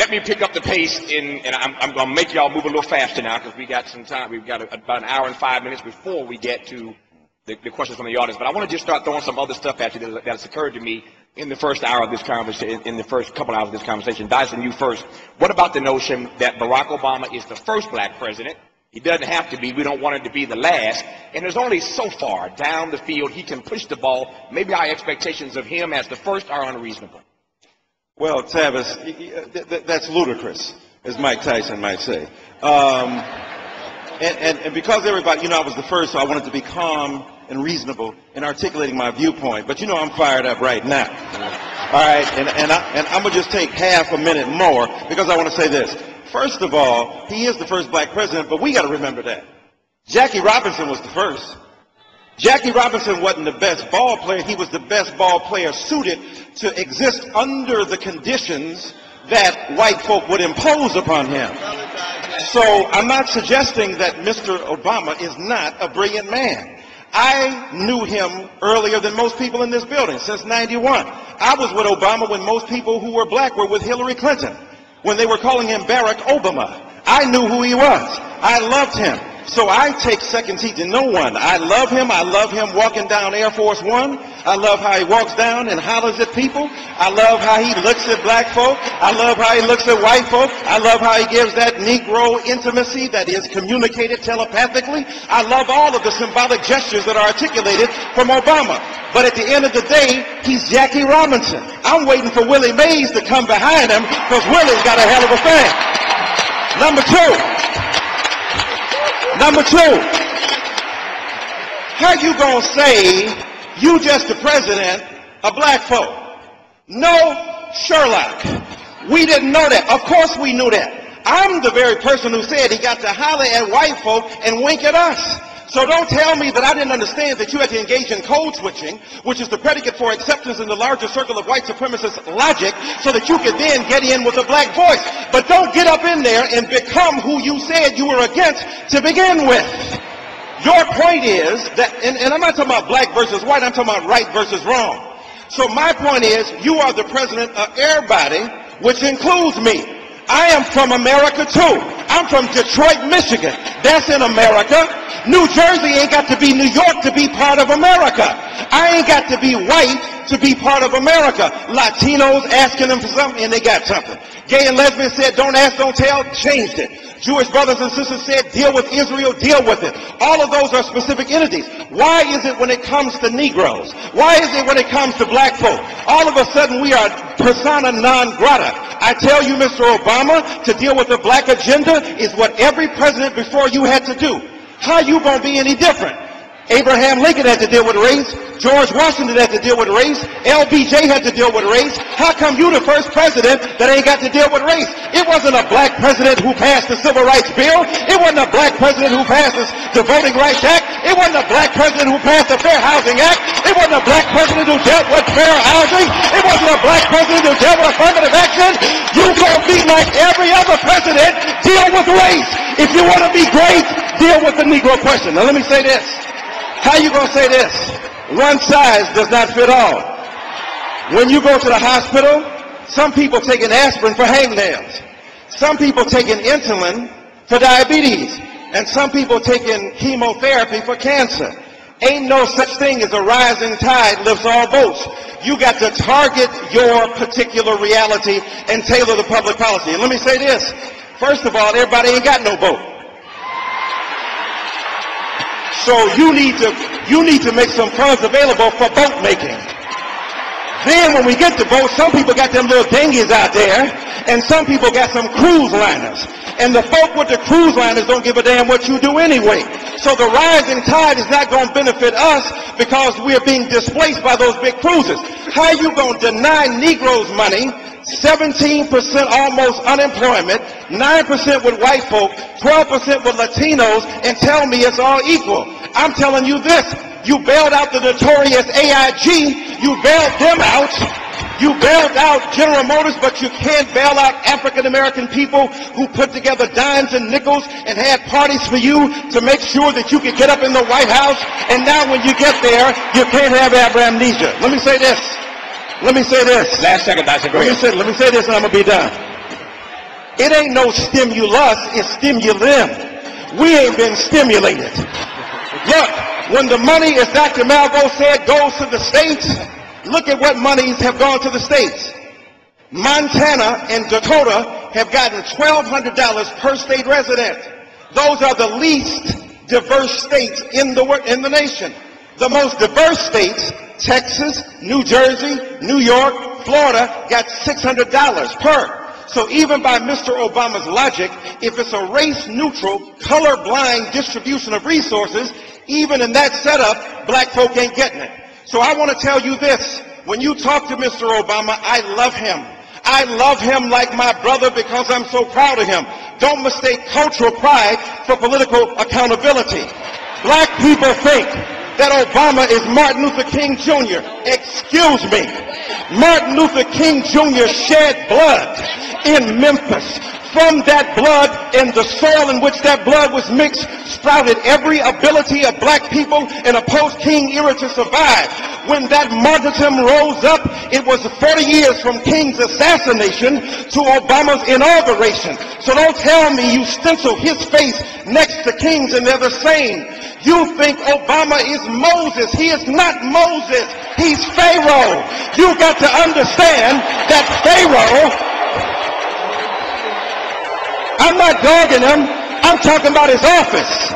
let me pick up the pace, and I'm going to make y'all move a little faster now because we got some time. We've got about an hour and 5 minutes before we get to the questions from the audience. But I want to just start throwing some other stuff at you that's occurred to me in the first hour of this conversation, in the first couple hours of this conversation. Dyson, you first. What about the notion that Barack Obama is the first black president? He doesn't have to be. We don't want him to be the last. And there's only so far down the field he can push the ball. Maybe our expectations of him as the first are unreasonable. Well, Tavis, that's ludicrous, as Mike Tyson might say. And because everybody, I was the first, so I wanted to be calm and reasonable in articulating my viewpoint. But I'm fired up right now. All right, and I'm going to just take half a minute more because I want to say this. First of all, he is the first black president, but we got to remember that. Jackie Robinson was the first. Jackie Robinson wasn't the best ball player. He was the best ball player suited to exist under the conditions that white folk would impose upon him. So I'm not suggesting that Mr. Obama is not a brilliant man. I knew him earlier than most people in this building, since '91. I was with Obama when most people who were black were with Hillary Clinton, when they were calling him Barack Obama. I knew who he was. I loved him. So I take second seat to no one. I love him. I love him walking down Air Force One. I love how he walks down and hollers at people. I love how he looks at black folk. I love how he looks at white folk. I love how he gives that Negro intimacy that is communicated telepathically. I love all of the symbolic gestures that are articulated from Obama. But at the end of the day, he's Jackie Robinson. I'm waiting for Willie Mays to come behind him because Willie's got a hell of a thing. Number two, how you gonna say you just the president of black folk? No, Sherlock. We didn't know that. Of course we knew that. I'm the very person who said he got to holler at white folk and wink at us. So don't tell me that I didn't understand that you had to engage in code switching, which is the predicate for acceptance in the larger circle of white supremacist logic, so that you could then get in with a black voice. But don't get up in there and become who you said you were against to begin with. Your point is that, and I'm not talking about black versus white, I'm talking about right versus wrong. So my point is, you are the president of everybody, which includes me. I am from America too. I'm from Detroit, Michigan. That's in America. New Jersey ain't got to be New York to be part of America. I ain't got to be white to be part of America. Latinos asking them for something and they got something. Gay and lesbian said don't ask, don't tell, changed it. Jewish brothers and sisters said deal with Israel, deal with it. All of those are specific entities. Why is it when it comes to Negroes? Why is it when it comes to black folk? All of a sudden we are persona non grata. I tell you, Mr. Obama, to deal with the black agenda is what every president before you had to do. How you gonna be any different? Abraham Lincoln had to deal with race. George Washington had to deal with race. LBJ had to deal with race. How come you the first president that ain't got to deal with race? It wasn't a black president who passed the Civil Rights Bill. It wasn't a black president who passed the Voting Rights Act. It wasn't a black president who passed the Fair Housing Act. It wasn't a black president who dealt with fair housing. It wasn't a black president who dealt with affirmative action. You gonna be like every other president, deal with race. If you want to be great, deal with the Negro question. Now let me say this. How you gonna say this? One size does not fit all. When you go to the hospital, some people taking aspirin for hangnails. Some people taking insulin for diabetes. And some people taking chemotherapy for cancer. Ain't no such thing as a rising tide lifts all boats. You got to target your particular reality and tailor the public policy. And let me say this. First of all, everybody ain't got no boat. So you need to make some funds available for boat making. Then when we get to boats, some people got them little dinghies out there, and some people got some cruise liners. And the folk with the cruise liners don't give a damn what you do anyway. So the rising tide is not going to benefit us because we're being displaced by those big cruises. How you going to deny Negroes money, 17% almost unemployment, 9% with white folk, 12% with Latinos, and tell me it's all equal? I'm telling you this. You bailed out the notorious AIG. You bailed them out. You bailed out General Motors, but you can't bail out African-American people who put together dimes and nickels and had parties for you to make sure that you could get up in the White House. And now when you get there, you can't have amnesia. Let me say this. Let me say this. Last second, Dyson. Go ahead. Let me say this and I'm going to be done. It ain't no stimulus, it's stimulum. We ain't been stimulated. Look, when the money, as Dr. Malvo said, goes to the states, look at what monies have gone to the states. Montana and Dakota have gotten $1,200 per state resident. Those are the least diverse states in the nation. The most diverse states, Texas, New Jersey, New York, Florida, got $600 per. So even by Mr. Obama's logic, if it's a race-neutral, color-blind distribution of resources, even in that setup, black folk ain't getting it. So I want to tell you this. When you talk to Mr. Obama, I love him. I love him like my brother because I'm so proud of him. Don't mistake cultural pride for political accountability. Black people think that Obama is Martin Luther King Jr. Excuse me. Martin Luther King Jr. shed blood in Memphis. From that blood and the soil in which that blood was mixed sprouted every ability of black people in a post-King era to survive. When that martyrdom rose up, it was 40 years from King's assassination to Obama's inauguration. So don't tell me you stencil his face next to King's and they're the same. You think Obama is Moses. He is not Moses. He's Pharaoh. You got to understand that Pharaoh, I'm not dogging him. I'm talking about his office.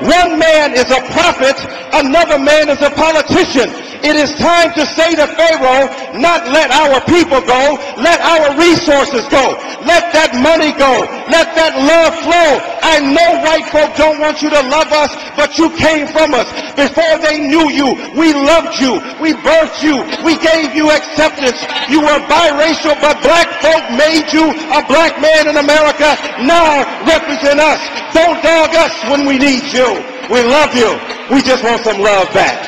One man is a prophet, another man is a politician. It is time to say to Pharaoh, not let our people go, let our resources go. Let that money go. Let that love flow. I know white folk don't want you to love us, but you came from us. Before they knew you, we loved you. We birthed you. We gave you acceptance. You were biracial, but black folk made you a black man in America. Now represent us. Don't dog us when we need you. We love you. We just want some love back.